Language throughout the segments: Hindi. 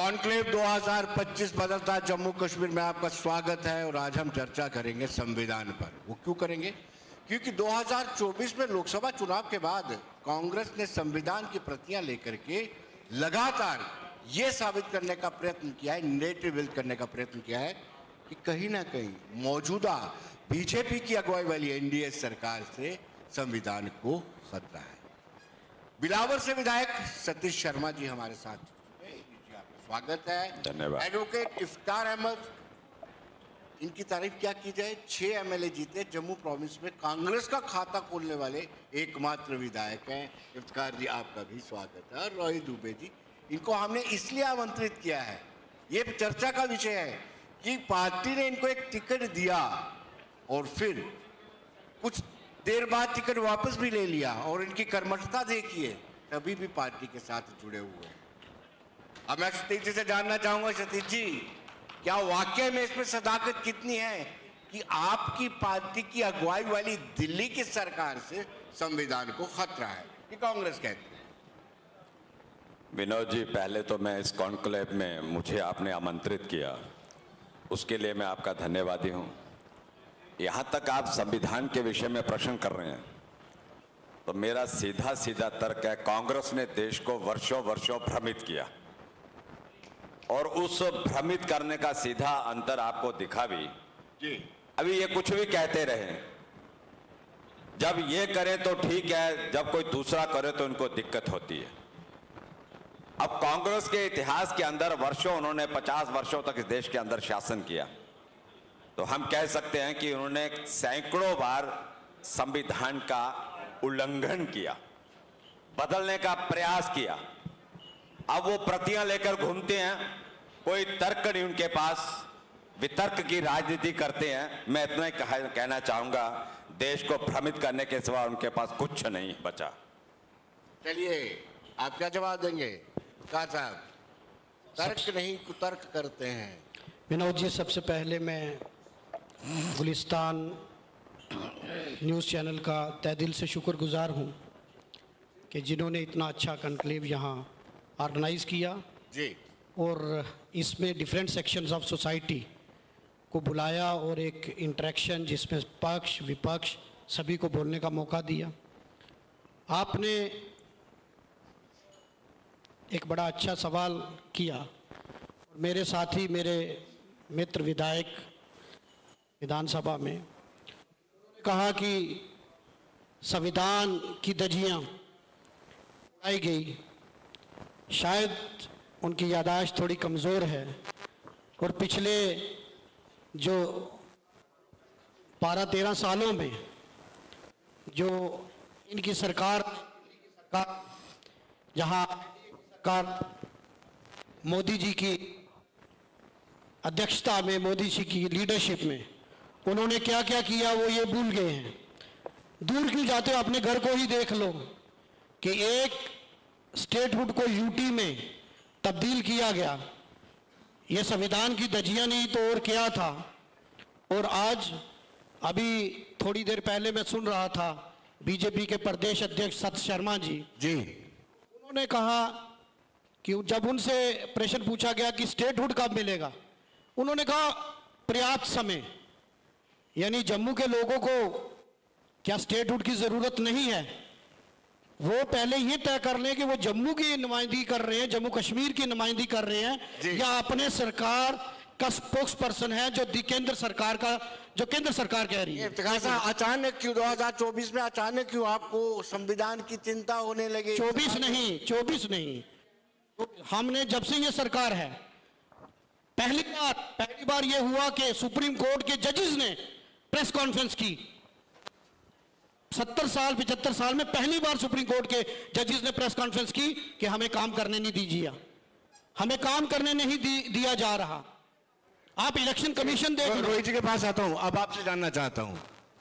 कॉन्क्लेव 2025 बदलता जम्मू कश्मीर में आपका स्वागत है। और आज हम चर्चा करेंगे संविधान पर। वो क्यों करेंगे? क्योंकि 2024 में लोकसभा चुनाव के बाद कांग्रेस ने संविधान की प्रतियां लेकर के लगातार ये साबित करने का प्रयत्न किया है, नैरेटिव बिल्ड करने का प्रयत्न किया है कि कहीं ना कहीं मौजूदा बीजेपी की अगुवाई वाली एनडीए सरकार से संविधान को खतरा है। बिलावर से विधायक सतीश शर्मा जी हमारे साथ, स्वागत है। धन्यवाद। एडवोकेट इफ्तार अहमद, इनकी तारीफ क्या की जाए, 6 एमएलए जीते, जम्मू प्रोविंस में कांग्रेस का खाता खोलने वाले एकमात्र विधायक हैं। इफ्तार जी आपका भी स्वागत है। और रोहित दुबे जी, इनको हमने इसलिए आमंत्रित किया है, ये चर्चा का विषय है कि पार्टी ने इनको एक टिकट दिया और फिर कुछ देर बाद टिकट वापस भी ले लिया और इनकी कर्मठता देखिए, तभी भी पार्टी के साथ जुड़े हुए हैं। अब मैं सतीश जी से जानना चाहूंगा, सतीश जी, क्या वाकई में इसमें सदाकत कितनी है कि आपकी पार्टी की अगुवाई वाली दिल्ली की सरकार से संविधान को खतरा है, कि कांग्रेस कहती है? विनोद जी, पहले तो मैं इस कॉन्क्लेव में मुझे आपने आमंत्रित किया, उसके लिए मैं आपका धन्यवादी हूं। यहां तक आप संविधान के विषय में प्रश्न कर रहे हैं तो मेरा सीधा सीधा तर्क है, कांग्रेस ने देश को वर्षों वर्षों भ्रमित किया और उस भ्रमित करने का सीधा अंतर आपको दिखा भी जी। अभी ये कुछ भी कहते रहे, जब ये करें तो ठीक है, जब कोई दूसरा करे तो उनको दिक्कत होती है। अब कांग्रेस के इतिहास के अंदर वर्षों, उन्होंने 50 वर्षों तक इस देश के अंदर शासन किया, तो हम कह सकते हैं कि उन्होंने सैकड़ों बार संविधान का उल्लंघन किया, बदलने का प्रयास किया। अब वो प्रतियां लेकर घूमते हैं, कोई तर्क नहीं उनके पास, वितर्क की राजनीति करते हैं। मैं इतना ही कहना चाहूंगा, देश को भ्रमित करने के सिवा उनके पास कुछ नहीं बचा। चलिए, आप क्या जवाब देंगे साहब? तर्क नहीं कुतर्क करते हैं। विनोद जी, सबसे पहले मैं गुलिस्तान न्यूज़ चैनल का तहे दिल से शुक्रगुजार हूं कि जिन्होंने इतना अच्छा कॉन्क्लेव यहाँ ऑर्गेनाइज़ किया जी, और इसमें डिफरेंट सेक्शंस ऑफ सोसाइटी को बुलाया और एक इंटरेक्शन जिसमें पक्ष विपक्ष सभी को बोलने का मौका दिया। आपने एक बड़ा अच्छा सवाल किया। मेरे साथी, मेरे मित्र विधायक विधानसभा में कहा कि संविधान की धज्जियां उड़ाई गई। शायद उनकी याददाश्त थोड़ी कमज़ोर है और पिछले जो 12-13 सालों में जो इनकी सरकार जहां मोदी जी की अध्यक्षता में, मोदी जी की लीडरशिप में उन्होंने क्या क्या किया वो ये भूल गए हैं। दूर क्यों जाते हो, अपने घर को ही देख लो कि एक स्टेटहुड को यूटी में तब्दील किया गया। ये संविधान की धज्जियां नहीं तो और क्या था। और आज अभी थोड़ी देर पहले मैं सुन रहा था बीजेपी के प्रदेश अध्यक्ष सतीश शर्मा जी, उन्होंने कहा कि जब उनसे प्रश्न पूछा गया कि स्टेटहुड कब मिलेगा, उन्होंने कहा पर्याप्त समय, यानी जम्मू के लोगों को क्या स्टेटहुड की जरूरत नहीं है? वो पहले ये तय कर लें कि वो जम्मू की नुमाइंदगी कर रहे हैं, जम्मू कश्मीर की नुमाइंदगी कर रहे हैं, या अपने सरकार का स्पोक्स पर्सन है जो केंद्र सरकार कह रही है। अचानक क्यों 2024 में अचानक क्यों आपको संविधान की चिंता होने लगी? 24 नहीं, हमने जब से ये सरकार है, पहली बार ये हुआ कि सुप्रीम कोर्ट के जजेस ने प्रेस कॉन्फ्रेंस की। 75 साल में पहली बार सुप्रीम कोर्ट के जजेस ने प्रेस कॉन्फ्रेंस की कि हमें काम करने नहीं दीजिए, हमें काम करने नहीं दिया जा रहा। आप इलेक्शन कमीशन देख लो। रोहित जी के पास आता हूं, अब आपसे जानना चाहता हूं,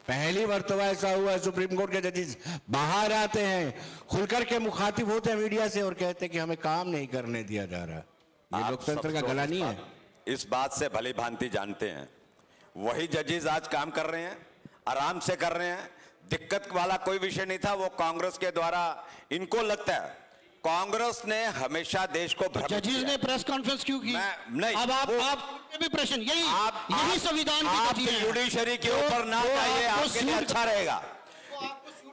पहली मर्तबा ऐसा हुआ है सुप्रीम कोर्ट के जजेस बाहर आते हैं, खुलकर के मुखातिब होते हैं मीडिया से और कहते हैं कि हमें काम नहीं करने दिया जा रहा। ये लोकतंत्र का गला नहीं है? इस बात से भली भांति जानते हैं, वही जजेस आज काम कर रहे हैं, आराम से कर रहे हैं। दिक्कत वाला कोई विषय नहीं था, वो कांग्रेस के द्वारा इनको लगता है कांग्रेस ने हमेशा देश को भ्रमित जजेस किया। ने प्रेस कॉन्फ्रेंस क्यों की? नहीं, अब आप वो- भी प्रश्न यही आप यही संविधान की आप गति है। जुडिशरी के ऊपर ना वो जाइए, आपको आपके लिए सूट- अच्छा रहेगा।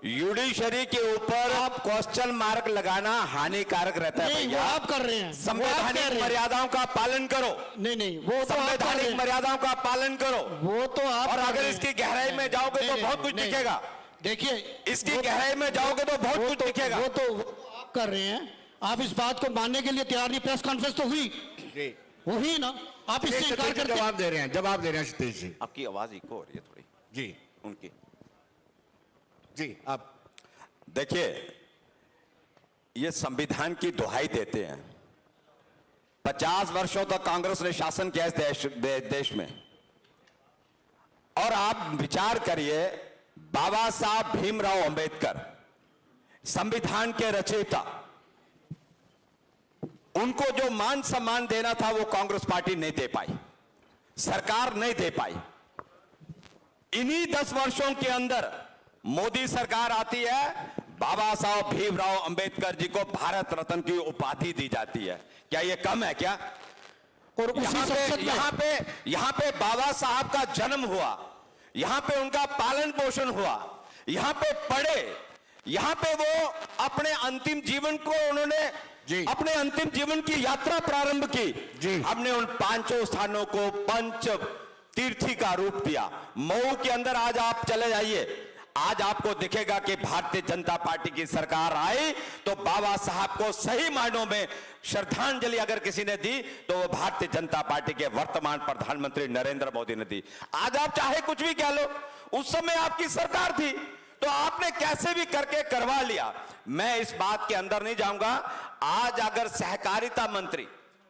जुडिशरी के ऊपर आप क्वेश्चन मार्क लगाना हानिकारक रहता है नहीं, वो भैया। आप कर रहे हैं, वो आप कह संवैधानिक रहे हैं। मर्यादाओं का पालन करो, नहीं वो तो आप कर रहे संवैधानिक हैं। मर्यादाओं का पालन करो। वो तो आप और कर अगर रहे इसकी हैं। गहराई में जाओगे तो नहीं, बहुत कुछ नहीं, दिखेगा। देखिए इसकी वो तो- गहराई में जाओगे तो बहुत वो कुछ तो- दिखेगा। वो तो आप कर रहे हैं। आप इस बात को मानने के लिए तैयार नहीं। प्रेस कॉन्फ्रेंस तो हुई जी हुई ना, आप इससे इनकार सतीश जी करते जवाब दे रहे हैं सतीश जी। आपकी आवाज इको हो रही है थोड़ी जी उनकी। जी आप देखिए, ये संविधान की दुहाई देते हैं। 50 वर्षों तक कांग्रेस ने शासन किया इस देश में। और आप विचार करिए, बाबा साहब भीमराव अंबेडकर संविधान के रचयिता, उनको जो मान सम्मान देना था वो कांग्रेस पार्टी नहीं दे पाई, सरकार नहीं दे पाई। इन्हीं 10 वर्षों के अंदर मोदी सरकार आती है, बाबा साहब भीमराव अंबेडकर जी को भारत रत्न की उपाधि दी जाती है। क्या ये कम है क्या? और उसी संसद में यहां पे बाबा साहब का जन्म हुआ, यहां पे उनका पालन पोषण हुआ, यहां पे पढ़े, यहां पे वो अपने अंतिम जीवन को उन्होंने जी। अपने अंतिम जीवन की यात्रा प्रारंभ की। जी। हमने उन 5 स्थानों को पंच तीर्थी का रूप दिया। मऊ के अंदर आज आप चले जाइए, आज आपको दिखेगा कि भारतीय जनता पार्टी की सरकार आई तो बाबा साहब को सही मायनों में श्रद्धांजलि अगर किसी ने दी तो वो भारतीय जनता पार्टी के वर्तमान प्रधानमंत्री नरेंद्र मोदी ने दी। आज आप चाहे कुछ भी कह लो, उस समय आपकी सरकार थी तो आपने कैसे भी करके करवा लिया। मैं इस बात के अंदर नहीं जाऊंगा। आज अगर सहकारिता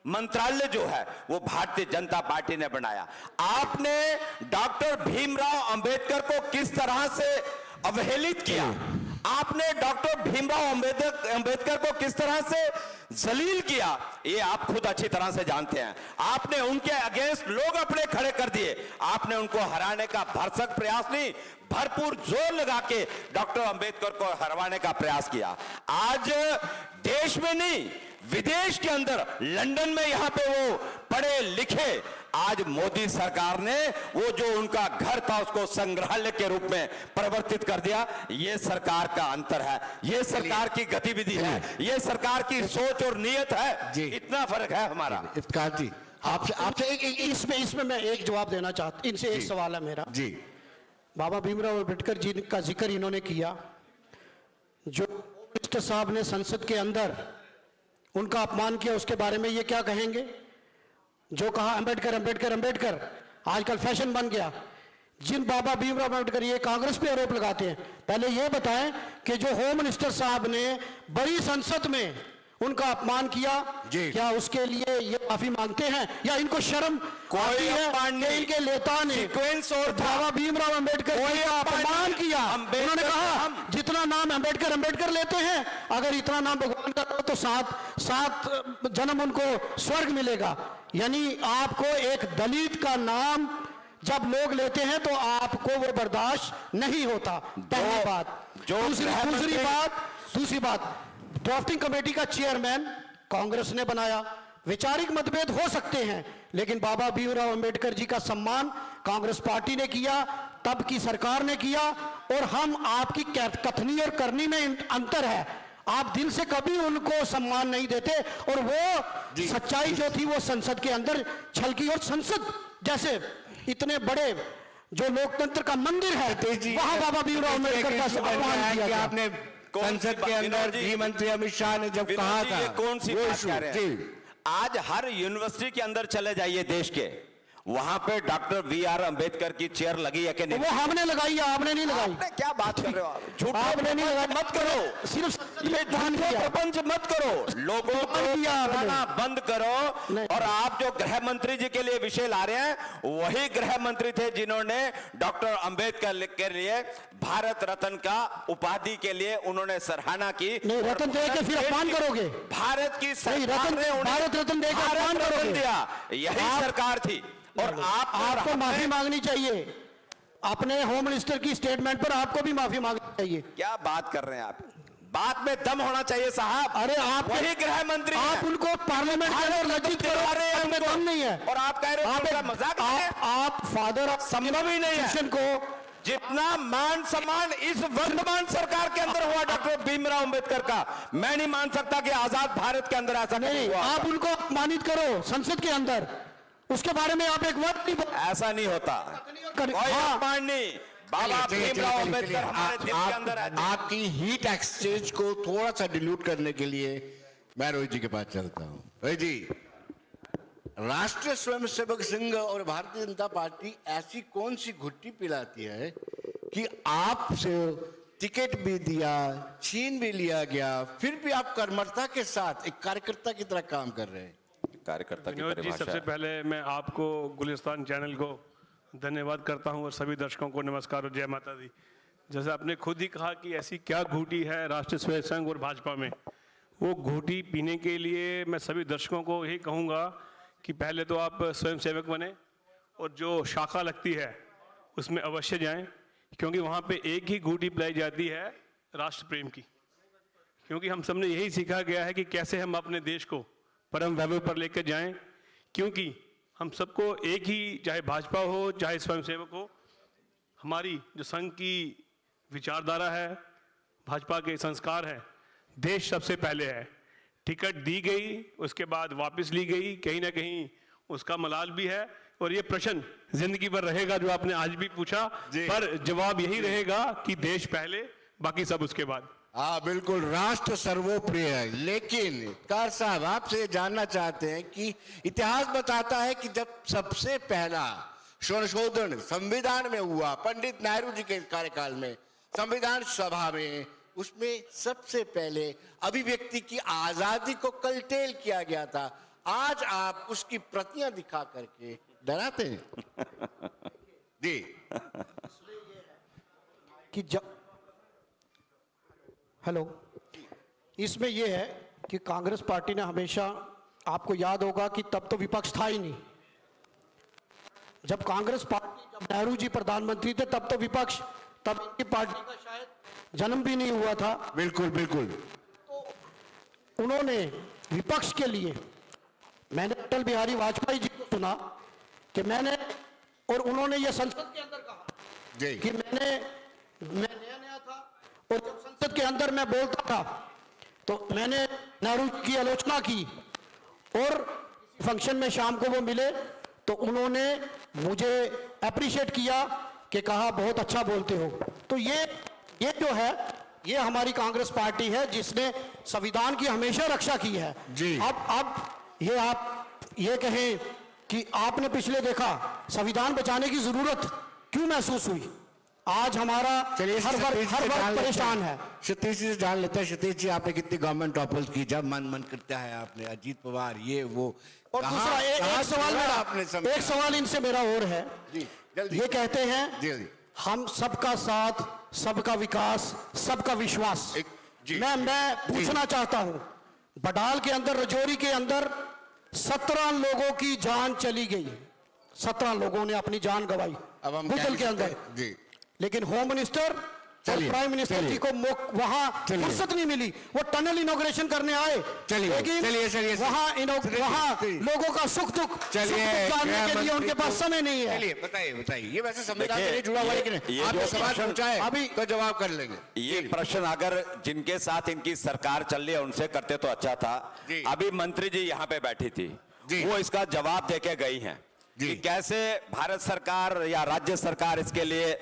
मंत्रालय जो है वो भारतीय जनता पार्टी ने बनाया। आपने डॉक्टर भीमराव अंबेडकर को किस तरह से अवहेलित किया, आपने डॉक्टर भीमराव अंबेडकर को किस तरह से जलील किया, ये आप खुद अच्छी तरह से जानते हैं। आपने उनके अगेंस्ट लोग अपने खड़े कर दिए। आपने उनको हराने का भरसक प्रयास नहीं, भरपूर जोर लगा के डॉक्टर अंबेडकर को हरवाने का प्रयास किया। आज देश में नहीं, विदेश के अंदर, लंदन में यहां पे वो पढ़े लिखे, आज मोदी सरकार ने वो जो उनका घर था उसको संग्रहालय के रूप में परिवर्तित कर दिया। ये सरकार का अंतर है, ये सरकार की गतिविधि है, ये सरकार की सोच और नीयत है। जी। इतना फर्क है हमारा। इफ्तिखार जी आपसे इसमें मैं एक जवाब देना चाहता हूं। इनसे एक जी। सवाल है मेरा। जी बाबा भीमराव अम्बेडकर जी का जिक्र इन्होंने किया, जो मिनिस्टर साहब ने संसद के अंदर उनका अपमान किया, उसके बारे में ये क्या कहेंगे? जो कहा अंबेडकर अंबेडकर अंबेडकर आजकल फैशन बन गया। जिन बाबा भीमराव अम्बेडकर ये कांग्रेस पे आरोप लगाते हैं, पहले ये बताएं कि जो होम मिनिस्टर साहब ने बड़ी संसद में उनका अपमान किया, जी। क्या उसके लिए ये माफी मांगते हैं या इनको शर्म कोई आती है अपमान कि नहीं। इनके नेता ने सीक्वेंस और था। बाबा भीमराव अम्बेडकर कोई जी का अपमान अपमान नहीं। किया। अम्बेडकर उन्होंने कहा हम- जितना नाम अम्बेडकर अम्बेडकर लेते हैं, अगर इतना नाम भगवान का लो तो सात जन्म उनको स्वर्ग मिलेगा। यानी आपको एक दलित का नाम जब लोग लेते हैं तो आपको वो बर्दाश्त नहीं होता। पहली बात। दूसरी बात, ड्राफ्टिंग कमेटी का चेयरमैन कांग्रेस ने बनाया। वैचारिक मतभेद हो सकते हैं, लेकिन बाबा भीमराव अंबेडकर जी का सम्मान कांग्रेस पार्टी ने किया, तब की सरकार ने किया। और हम आपकी कथनी और करनी में अंतर है। आप दिल से कभी उनको सम्मान नहीं देते, और वो सच्चाई जो थी वो संसद के अंदर छलकी। और संसद जैसे इतने बड़े जो लोकतंत्र का मंदिर है, वहां बाबा भीमराव अम्बेडकर का अपमान किया गया। आपने संसद के अंदर गृह मंत्री अमित शाह ने जब कहा था, ये कौन सी वो बात issue, कह रहे जी हैं? आज हर यूनिवर्सिटी के अंदर चले जाइए देश के, वहां पे डॉक्टर वी.आर. अंबेडकर की चेयर लगी है कि नहीं? वो हमने लगाई है, आपने नहीं लगाई। आपने क्या बात कर रहे हो आप? झूठ आपने नहीं लगाई। मत करो, सिर्फ ये झूठे प्रपंच मत करो, लोगों को किया आपने। डराना बंद करो। नहीं। और आप जो गृह मंत्री जी के लिए विषय ला रहे हैं, वही गृह मंत्री थे जिन्होंने डॉक्टर अंबेडकर के लिए भारत रत्न का उपाधि के लिए उन्होंने सराहना की। नहीं, रत्न दे के फिर अपमान करोगे। भारत की नहीं, सरकार ने उन्हें भारत रत्न देकर भारत अपमान रत्न करोगे। दिया, यही सरकार थी। और आपको माफी मांगनी चाहिए। अपने होम मिनिस्टर की स्टेटमेंट पर आपको भी माफी मांगनी चाहिए। क्या बात कर रहे हैं आप? बात में दम होना चाहिए साहब। अरे आप वही गृह मंत्री हैं। आप उनको पार्लियामेंट के अंदर लज्जित करो, उनमें दम नहीं है। और आप कह रहे हो उनका मजाक कर रहे हैं? आप फादर ऑफ संभव ही नहीं है को जितना मान सम्मान इस वर्तमान सरकार के अंदर हुआ डॉक्टर भीमराव अंबेडकर का, मैं नहीं मान सकता कि आजाद भारत के अंदर ऐसा नहीं हुआ। आप उनको अपमानित करो संसद के अंदर, उसके बारे में आप एक वर्ड नहीं ऐसा नहीं होता, कोई हाँ। अपमान नहीं। बाबा भीमराव अंबेडकर हमारे दिल के अंदर है। आपकी हीट एक्सचेंज को थोड़ा सा डिल्यूट करने के लिए मैं रोहित जी के पास चलता हूं। रोहित जी, राष्ट्रीय स्वयंसेवक संघ और भारतीय जनता पार्टी ऐसी कौन सी घुट्टी पिलाती है कि आपसे टिकट भी दिया, छीन भी लिया गया, फिर भी आप कर्मठता के साथ एक कार्यकर्ता की तरह काम कर रहे हैं? कार्यकर्ता की विनोद जी, परिभाषा सबसे है। पहले मैं आपको, गुलिस्तान चैनल को धन्यवाद करता हूं और सभी दर्शकों को नमस्कार और जय माता दी। जैसे आपने खुद ही कहा कि ऐसी क्या घूटी है राष्ट्रीय स्वयं संघ और भाजपा में, वो घूटी पीने के लिए मैं सभी दर्शकों को यही कहूँगा कि पहले तो आप स्वयं सेवक बने और जो शाखा लगती है उसमें अवश्य जाएं, क्योंकि वहाँ पे एक ही घूटी पिलाई जाती है राष्ट्र प्रेम की। क्योंकि हम सबने यही सीखा गया है कि कैसे हम अपने देश को परम वैभव पर लेकर जाएं, क्योंकि हम सबको एक ही, चाहे भाजपा हो चाहे स्वयंसेवक हो, हमारी जो संघ की विचारधारा है, भाजपा के संस्कार है, देश सबसे पहले है। टिकट दी गई, उसके बाद वापस ली गई, कहीं ना कहीं उसका मलाल भी है। और ये प्रश्न जिंदगी भर रहेगा जो आपने आज भी पूछा, पर जवाब यही रहेगा कि देश पहले, बाकी सब उसके बाद। हाँ बिल्कुल, राष्ट्र सर्वोप्रिय है। लेकिन कार साहब, आपसे ये जानना चाहते हैं कि इतिहास बताता है कि जब सबसे पहला संशोधन संविधान में हुआ पंडित नेहरू जी के कार्यकाल में, संविधान सभा में, उसमें सबसे पहले अभिव्यक्ति की आजादी को कलटेल किया गया था। आज आप उसकी प्रतियां दिखा करके डराते हैं जी कि जब हेलो, इसमें यह है कि कांग्रेस पार्टी ने हमेशा, आपको याद होगा कि तब तो विपक्ष था ही नहीं। जब कांग्रेस पार्टी, जब नेहरू जी प्रधानमंत्री थे तब तो विपक्ष, तब इनकी पार्टी का शायद जन्म भी नहीं हुआ था। बिल्कुल बिल्कुल। तो उन्होंने विपक्ष के लिए, मैंने अटल बिहारी वाजपेयी जी को सुना कि मैंने, और उन्होंने ये संसद के अंदर कहा जी कि मैं नया था और जब संसद के अंदर मैं बोलता था तो मैंने नेहरू की आलोचना की, और फंक्शन में शाम को वो मिले तो उन्होंने मुझे अप्रिशिएट किया कि कहा बहुत अच्छा बोलते हो। तो ये जो है, ये हमारी कांग्रेस पार्टी है जिसने संविधान की हमेशा रक्षा की है जी। अब ये आप ये कहें कि आपने पिछले देखा संविधान बचाने की जरूरत क्यों महसूस हुई? आज हमारा हर वर्ग परेशान है। सतीश जी से जान लेते हैं। सतीश जी, आपने कितनी गवर्नमेंट टॉपर्स की? जब मन करता है आपने अजीत पवार ये वो, और दूसरा एक सवाल इनसे मेरा और है जी, जल्दी। ये कहते हैं जल्दी। हम सबका साथ, सबका विकास, सबका विश्वास। जी। मैं पूछना चाहता हूं, बडाल के अंदर, रजौरी के अंदर 17 लोगों की जान चली गई, 17 लोगों ने अपनी जान गंवाई अब हम भूतल के अंदर जी। लेकिन होम मिनिस्टर और प्राइम मिनिस्टर जी को वहां फुर्सत नहीं मिली। वो टनल इनॉग्रेशन करने आए, लेकिन वहां लोगों का सुख दुख जानने के लिए उनके पास समय नहीं है। चलिए बताइए, ये वैसे संविधान से नहीं जुड़ा हुआ है कि नहीं? आपने सवाल पूछा है, अभी तो जवाब कर लेंगे। ये प्रश्न अगर जिनके साथ इनकी सरकार चल रही है उनसे करते तो अच्छा था। अभी मंत्री जी यहाँ पे बैठी थी, वो इसका जवाब देके गई हैं कि कैसे भारत सरकार या राज्य सरकार इसके लिए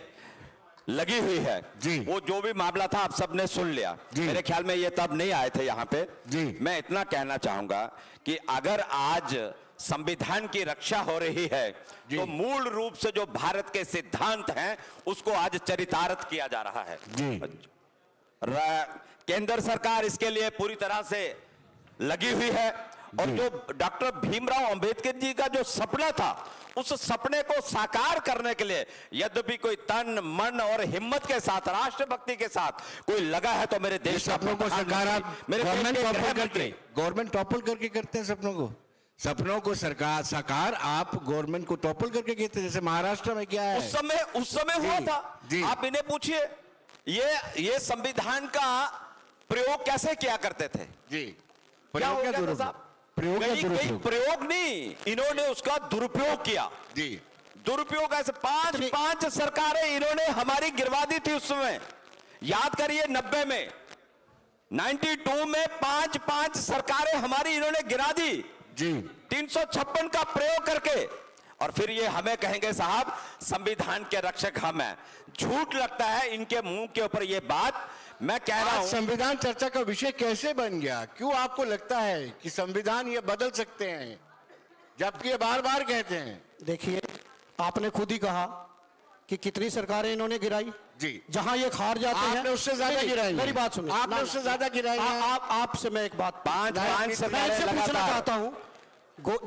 लगी हुई है जी। वो जो भी मामला था आप सबने सुन लिया। मेरे ख्याल में ये तब नहीं आए थे यहाँ पे जी। मैं इतना कहना चाहूंगा कि अगर आज संविधान की रक्षा हो रही है तो मूल रूप से जो भारत के सिद्धांत हैं उसको आज चरितार्थ किया जा रहा है जी। केंद्र सरकार इसके लिए पूरी तरह से लगी हुई है और जो डॉक्टर भीमराव अंबेडकर जी का जो सपना था उस सपने को साकार करने के लिए यद्यपि कोई तन मन और हिम्मत के साथ, राष्ट्रभक्ति के साथ कोई लगा है तो मेरे देश सपनों को साकार आप गवर्नमेंट टॉपल करके करते हैं। सपनों को सरकार साकार आप गवर्नमेंट को टॉपल करके कहते हैं, जैसे महाराष्ट्र में क्या है? उस समय हुआ था। आप इन्हें पूछिए, ये संविधान का प्रयोग कैसे किया करते थे? जी क्या हो प्रयोग या गया था दुरुपयोग? साहब? प्रयोग या कहीं दुरुपयोग? प्रयोग नहीं, इन्होंने उसका दुरुपयोग किया। जी दुरुपयोग ऐसे पांच सरकारें इन्होंने हमारी गिरवा दी थी उस समय। याद करिए 90 में, 92 में पांच सरकारें हमारी इन्होंने गिरा दी जी 356 का प्रयोग करके। और फिर ये हमें कहेंगे साहब संविधान के रक्षक हम हैं। झूठ लगता है इनके मुंह के ऊपर ये बात। मैं कह रहा आज हूं संविधान चर्चा का विषय कैसे बन गया? क्यों आपको लगता है कि संविधान ये बदल सकते हैं, जबकि ये बार बार कहते हैं? देखिए, आपने खुद ही कहा कि कितनी सरकारें इन्होंने गिराई जी। जहां ये हार जाते हैं। आपने उससे ज्यादा नहीं, गिराई है। मेरी बात सुनिए, आपने उससे ज्यादा गिराई है। आपसे मैं एक बात पांच मैं सरकारें इससे पूछना लगातार। चाहता हूं,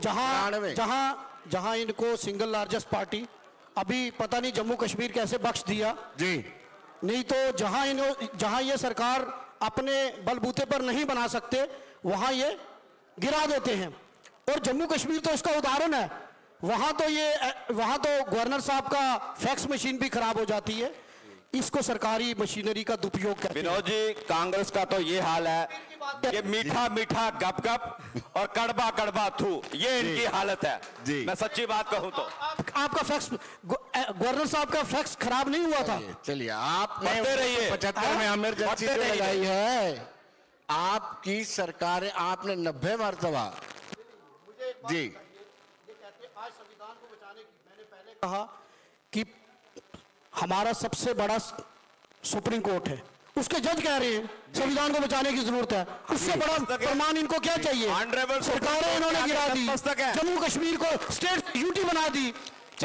जहां 93 जहां जहां इनको सिंगल लार्जेस्ट पार्टी, अभी पता नहीं जम्मू कश्मीर कैसे बख्श दिया, जी नहीं तो जहां ये सरकार अपने बलबूते पर नहीं बना सकते वहां ये गिरा देते हैं। और जम्मू कश्मीर तो इसका उदाहरण है। वहां तो गवर्नर साहब का फैक्स मशीन भी खराब हो जाती है। इसको सरकारी मशीनरी का दुरुपयोग कहते हैं। विनोद जी, कांग्रेस का तो ये हाल है कि मीठा मीठा गप गप और कड़वा कड़वा थू, ये इनकी हालत है। जी। मैं सच्ची बात कहूं तो आपका फैक्स, गवर्नर साहब का फैक्स खराब नहीं हुआ था। चलिए, आपने पढ़ते रहिए। 75 में इमरजेंसी पढ़ते जो रहिए। लगाई है, आपकी सरकार, आपने 90 मरतबा जी आज संविधान को बचाने की मैंने पहले कहा कि हमारा सबसे बड़ा सुप्रीम कोर्ट है, उसके जज कह रहे हैं संविधान को बचाने की जरूरत है। उससे बड़ा प्रमाण इनको क्या चाहिए? Honorable सरकारें इन्होंने गिरा दी, पुस्तक है। जम्मू कश्मीर को स्टेट यूटी बना दी,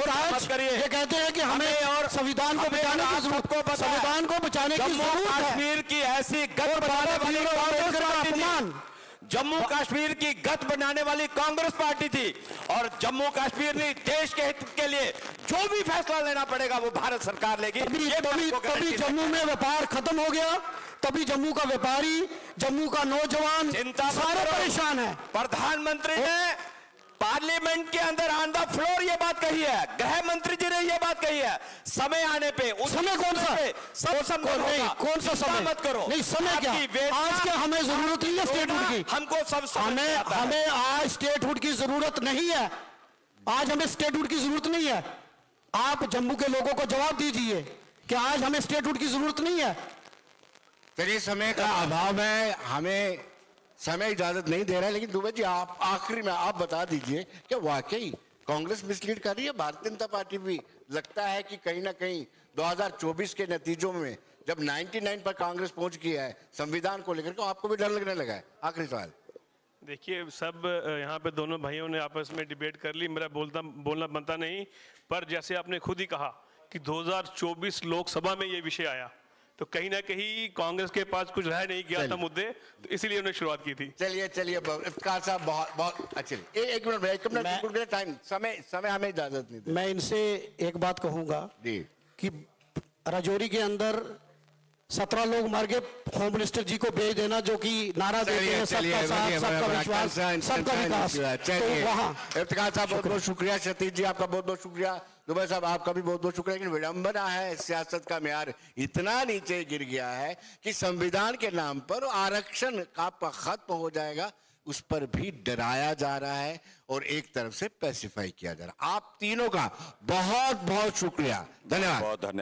और आज मत करिए। ये कहते हैं कि हमें और संविधान को हमें बचाने की आप जरूरत, सबको पता है। संविधान को बचाने की जम्मू जरूरत है। कश्मीर की ऐसी गत और बनाने बाबा वाली भीमराव कांग्रेस अम्बेडकर का पार्टी थी। अपमान। जम्मू कश्मीर की गत बनाने वाली कांग्रेस पार्टी थी। और जम्मू कश्मीर ने देश के हित के लिए जो भी फैसला लेना पड़ेगा वो भारत सरकार लेगी। ये बात को तभी गारंटी जम्मू में व्यापार खत्म हो गया, तभी जम्मू का व्यापारी, जम्मू का नौजवान चिंता मत सारे करो। परेशान है। प्रधानमंत्री ने पार्लियामेंट के अंदर ऑन द फ्लोर ये बात कही है, गृह मंत्री जी ने ये बात कही है। समय आने पे उस समय कौन सा? सब संभव नहीं, होगा। कौन सा चिंता समय? मत करो। नहीं, समय क्या? आपकी वेदना, आज क्या हमें जरूरत नहीं है स्टेटहुड की? हमको सब समझ में आता है। हमें आज स्टेटहुड की जरूरत नहीं है। आज हमें स्टेटहुड की जरूरत नहीं है। आप जम्मू के लोगों को जवाब दीजिए कि आज हमें स्टेटहुड की जरूरत नहीं है। चलिए, समय का अभाव है, हमें समय इजाजत नहीं दे रहा है। लेकिन दुबे जी, आप आखिरी में आप बता दीजिए कि वाकई कांग्रेस मिसलीड कर रही है, भारतीय जनता पार्टी भी लगता है कि कहीं ना कहीं 2024 के नतीजों में जब 99 पर कांग्रेस पहुंच गया है संविधान को लेकर के, आपको भी डर लगने लगा है? आखिरी सवाल। देखिए, सब यहाँ पे दोनों भाइयों ने आपस में डिबेट कर ली, मेरा बोलना बनता नहीं। पर जैसे आपने खुद ही कहा कि 2024 लोकसभा में ये विषय आया, तो कहीं ना कहीं कांग्रेस के पास कुछ रह नहीं गया था मुद्दे, तो इसीलिए उन्होंने शुरुआत की थी। चलिए इफ्तिखार साहब, बहुत अच्छे। एक मिनट भैया, एक मिनट टाइम, समय हमें इजाजत नहीं दे। मैं इनसे एक बात कहूंगा जी कि राजौरी के अंदर 17 लोग मर गए, होम मिनिस्टर जी को भेज देना जो कि नारा देते हैं सबका साथ, सबका विश्वास, सबका विकास। तो वहाँ इफ्तिखार साहब बहुत बहुत शुक्रिया, सतीश जी आपका बहुत बहुत शुक्रिया, दुबे साहब आपका भी बहुत बहुत शुक्रिया। लेकिन विडंबना है, सियासत का म्यार इतना नीचे गिर गया है कि संविधान के नाम पर आरक्षण का खत्म हो जाएगा, उस पर भी डराया जा रहा है और एक तरफ से पैसिफाई किया जा रहा है। आप तीनों का बहुत बहुत शुक्रिया, धन्यवाद। बहुत धन्यवाद।